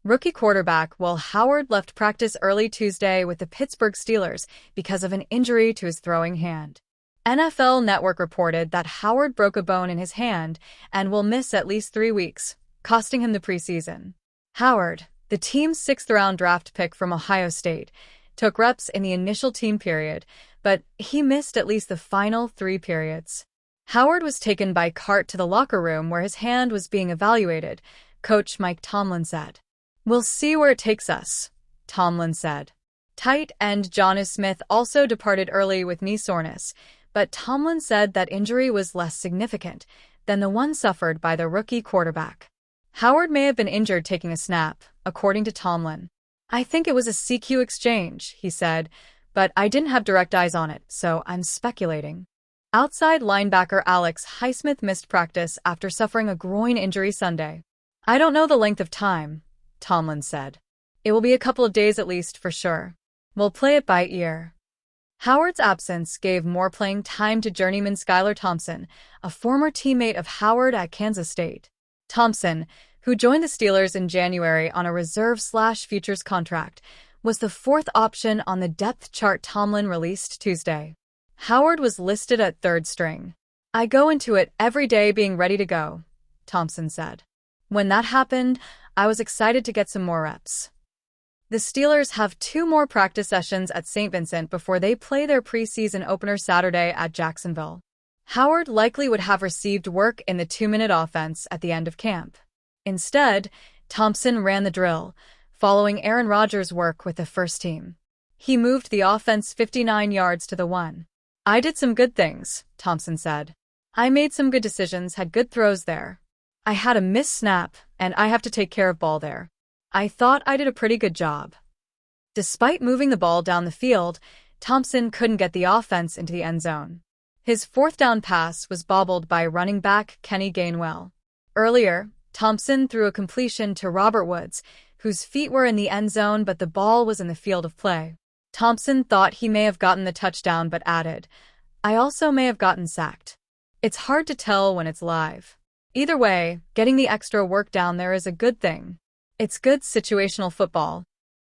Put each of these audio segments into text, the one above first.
Rookie quarterback Will Howard left practice early Tuesday with the Pittsburgh Steelers because of an injury to his throwing hand. NFL Network reported that Howard broke a bone in his hand and will miss at least 3 weeks, costing him the preseason. Howard, the team's 6th-round draft pick from Ohio State, took reps in the initial team period, but he missed at least the final 3 periods. Howard was taken by cart to the locker room where his hand was being evaluated, coach Mike Tomlin said. "We'll see where it takes us," Tomlin said. Tight end Jonnu Smith also departed early with knee soreness, but Tomlin said that injury was less significant than the one suffered by the rookie quarterback. Howard may have been injured taking a snap, according to Tomlin. "I think it was a CQ exchange," he said, "but I didn't have direct eyes on it, so I'm speculating." Outside linebacker Alex Highsmith missed practice after suffering a groin injury Sunday. "I don't know the length of time," Tomlin said. "It will be a couple of days at least for sure. We'll play it by ear." Howard's absence gave more playing time to journeyman Skylar Thompson, a former teammate of Howard at Kansas State. Thompson, who joined the Steelers in January on a reserve/futures contract, was the 4th option on the depth chart Tomlin released Tuesday. Howard was listed at 3rd string. "I go into it every day being ready to go," Thompson said. "When that happened, I was excited to get some more reps." The Steelers have 2 more practice sessions at St. Vincent before they play their preseason opener Saturday at Jacksonville. Howard likely would have received work in the 2-minute offense at the end of camp. Instead, Thompson ran the drill, following Aaron Rodgers' work with the first team. He moved the offense 59 yards to the 1. "I did some good things," Thompson said. "I made some good decisions, had good throws there. I had a missed snap, and I have to take care of ball there. I thought I did a pretty good job." Despite moving the ball down the field, Thompson couldn't get the offense into the end zone. His 4th down pass was bobbled by running back Kenny Gainwell. Earlier, Thompson threw a completion to Robert Woods, whose feet were in the end zone but the ball was in the field of play. Thompson thought he may have gotten the touchdown but added, "I also may have gotten sacked. It's hard to tell when it's live. Either way, getting the extra work down there is a good thing. It's good situational football."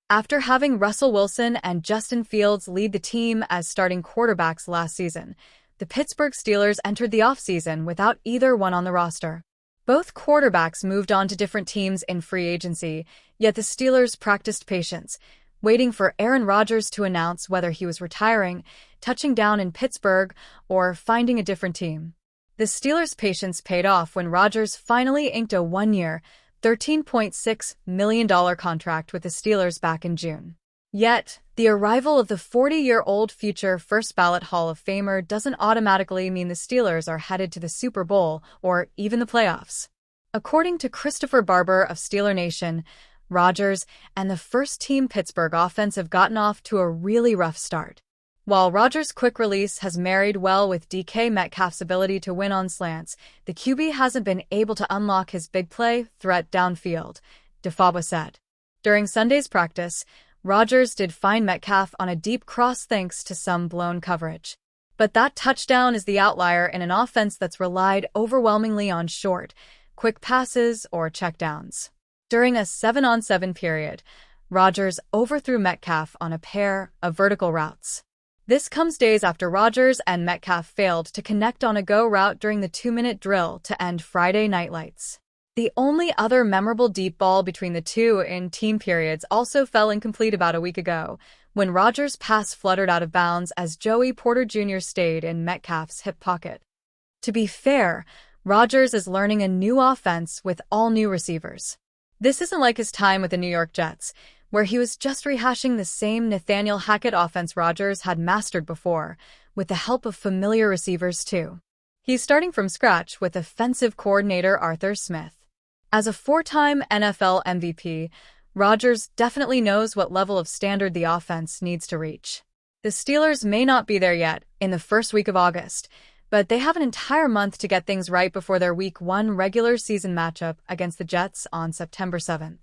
After having Russell Wilson and Justin Fields lead the team as starting quarterbacks last season, the Pittsburgh Steelers entered the offseason without either one on the roster. Both quarterbacks moved on to different teams in free agency, yet the Steelers practiced patience, waiting for Aaron Rodgers to announce whether he was retiring, touching down in Pittsburgh, or finding a different team. The Steelers' patience paid off when Rodgers finally inked a 1-year, $13.6 million contract with the Steelers back in June. Yet, the arrival of the 40-year-old future first-ballot Hall of Famer doesn't automatically mean the Steelers are headed to the Super Bowl or even the playoffs. According to Christopher Barber of Steeler Nation, Rodgers and the first-team Pittsburgh offense have gotten off to a really rough start. While Rodgers' quick release has married well with DK Metcalf's ability to win on slants, the QB hasn't been able to unlock his big play threat downfield, DeFaba said. During Sunday's practice, Rodgers did find Metcalf on a deep cross thanks to some blown coverage. But that touchdown is the outlier in an offense that's relied overwhelmingly on short, quick passes or checkdowns. During a 7-on-7 period, Rodgers overthrew Metcalf on a pair of vertical routes. This comes days after Rodgers and Metcalf failed to connect on a go route during the 2-minute drill to end Friday Night Lights. The only other memorable deep ball between the two in team periods also fell incomplete about a week ago, when Rodgers' pass fluttered out of bounds as Joey Porter Jr. stayed in Metcalf's hip pocket. To be fair, Rodgers is learning a new offense with all new receivers. This isn't like his time with the New York Jets, where he was just rehashing the same Nathaniel Hackett offense Rodgers had mastered before, with the help of familiar receivers too. He's starting from scratch with offensive coordinator Arthur Smith. As a 4-time NFL MVP, Rodgers definitely knows what level of standard the offense needs to reach. The Steelers may not be there yet in the first week of August, but they have an entire month to get things right before their Week 1 regular season matchup against the Jets on September 7th.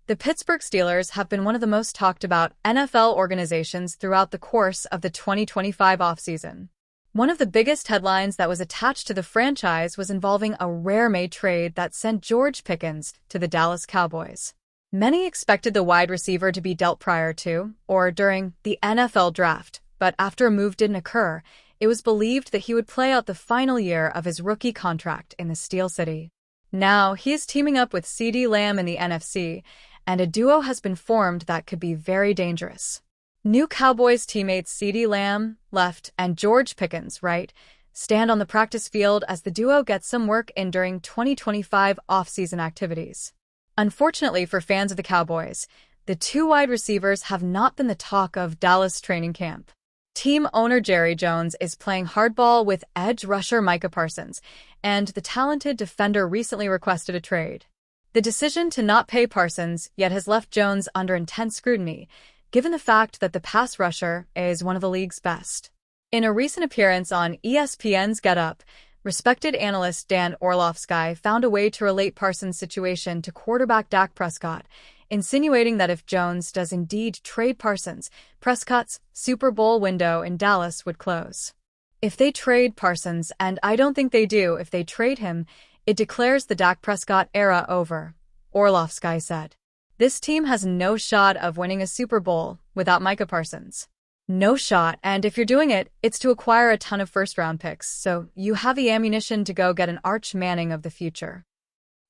The Pittsburgh Steelers have been one of the most talked about NFL organizations throughout the course of the 2025 offseason. One of the biggest headlines that was attached to the franchise was involving a rare-made trade that sent George Pickens to the Dallas Cowboys. Many expected the wide receiver to be dealt prior to, or during, the NFL draft, but after a move didn't occur, it was believed that he would play out the final year of his rookie contract in the Steel City. Now, he is teaming up with CeeDee Lamb in the NFC, and a duo has been formed that could be very dangerous. New Cowboys teammates CeeDee Lamb, left, and George Pickens, right, stand on the practice field as the duo gets some work in during 2025 off-season activities. Unfortunately for fans of the Cowboys, the two wide receivers have not been the talk of Dallas training camp. Team owner Jerry Jones is playing hardball with edge rusher Micah Parsons, and the talented defender recently requested a trade. The decision to not pay Parsons yet has left Jones under intense scrutiny, given the fact that the pass rusher is one of the league's best. In a recent appearance on ESPN's Get Up, respected analyst Dan Orlovsky found a way to relate Parsons' situation to quarterback Dak Prescott, insinuating that if Jones does indeed trade Parsons, Prescott's Super Bowl window in Dallas would close. If they trade Parsons, and I don't think they do if they trade him, it declares the Dak Prescott era over, Orlovsky said. This team has no shot of winning a Super Bowl without Micah Parsons. No shot, and if you're doing it, it's to acquire a ton of first-round picks, so you have the ammunition to go get an Arch Manning of the future.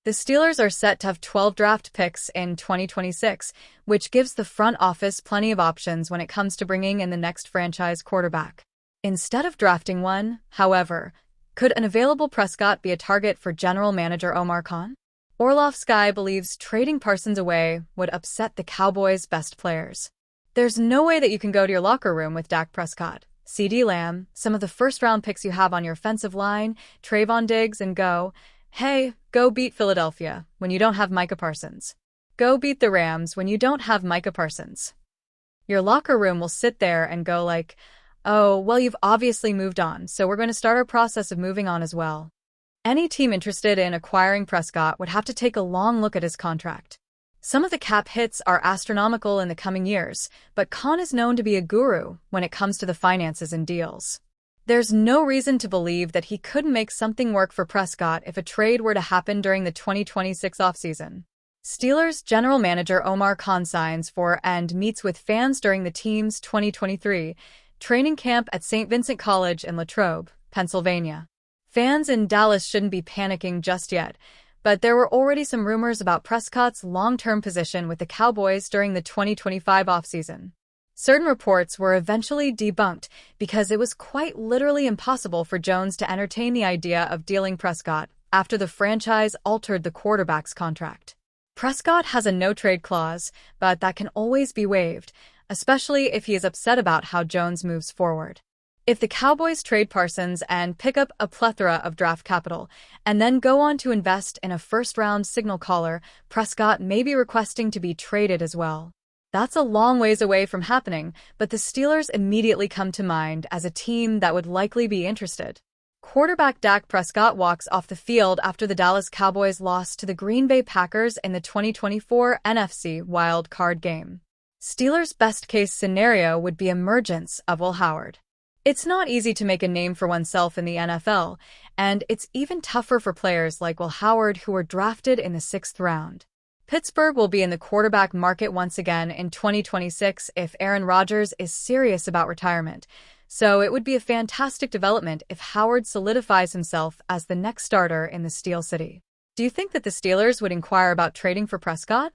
The Steelers are set to have 12 draft picks in 2026, which gives the front office plenty of options when it comes to bringing in the next franchise quarterback. Instead of drafting one, however, could an available Prescott be a target for general manager Omar Khan? Orlovsky believes trading Parsons away would upset the Cowboys' best players. There's no way that you can go to your locker room with Dak Prescott, CeeDee Lamb, some of the first-round picks you have on your offensive line, Trayvon Diggs, and go, hey, go beat Philadelphia when you don't have Micah Parsons. Go beat the Rams when you don't have Micah Parsons. Your locker room will sit there and go like, oh, well, you've obviously moved on, so we're going to start our process of moving on as well. Any team interested in acquiring Prescott would have to take a long look at his contract. Some of the cap hits are astronomical in the coming years, but Khan is known to be a guru when it comes to the finances and deals. There's no reason to believe that he couldn't make something work for Prescott if a trade were to happen during the 2026 offseason. Steelers general manager Omar Khan signs for and meets with fans during the team's 2023 training camp at St. Vincent College in Latrobe, Pennsylvania. Fans in Dallas shouldn't be panicking just yet, but there were already some rumors about Prescott's long-term position with the Cowboys during the 2025 offseason. Certain reports were eventually debunked because it was quite literally impossible for Jones to entertain the idea of dealing Prescott after the franchise altered the quarterback's contract. Prescott has a no-trade clause, but that can always be waived, especially if he is upset about how Jones moves forward. If the Cowboys trade Parsons and pick up a plethora of draft capital and then go on to invest in a first-round signal caller, Prescott may be requesting to be traded as well. That's a long ways away from happening, but the Steelers immediately come to mind as a team that would likely be interested. Quarterback Dak Prescott walks off the field after the Dallas Cowboys lost to the Green Bay Packers in the 2024 NFC Wild Card game. Steelers' best-case scenario would be emergence of Will Howard. It's not easy to make a name for oneself in the NFL, and it's even tougher for players like Will Howard who were drafted in the 6th round. Pittsburgh will be in the quarterback market once again in 2026 if Aaron Rodgers is serious about retirement, so it would be a fantastic development if Howard solidifies himself as the next starter in the Steel City. Do you think that the Steelers would inquire about trading for Prescott?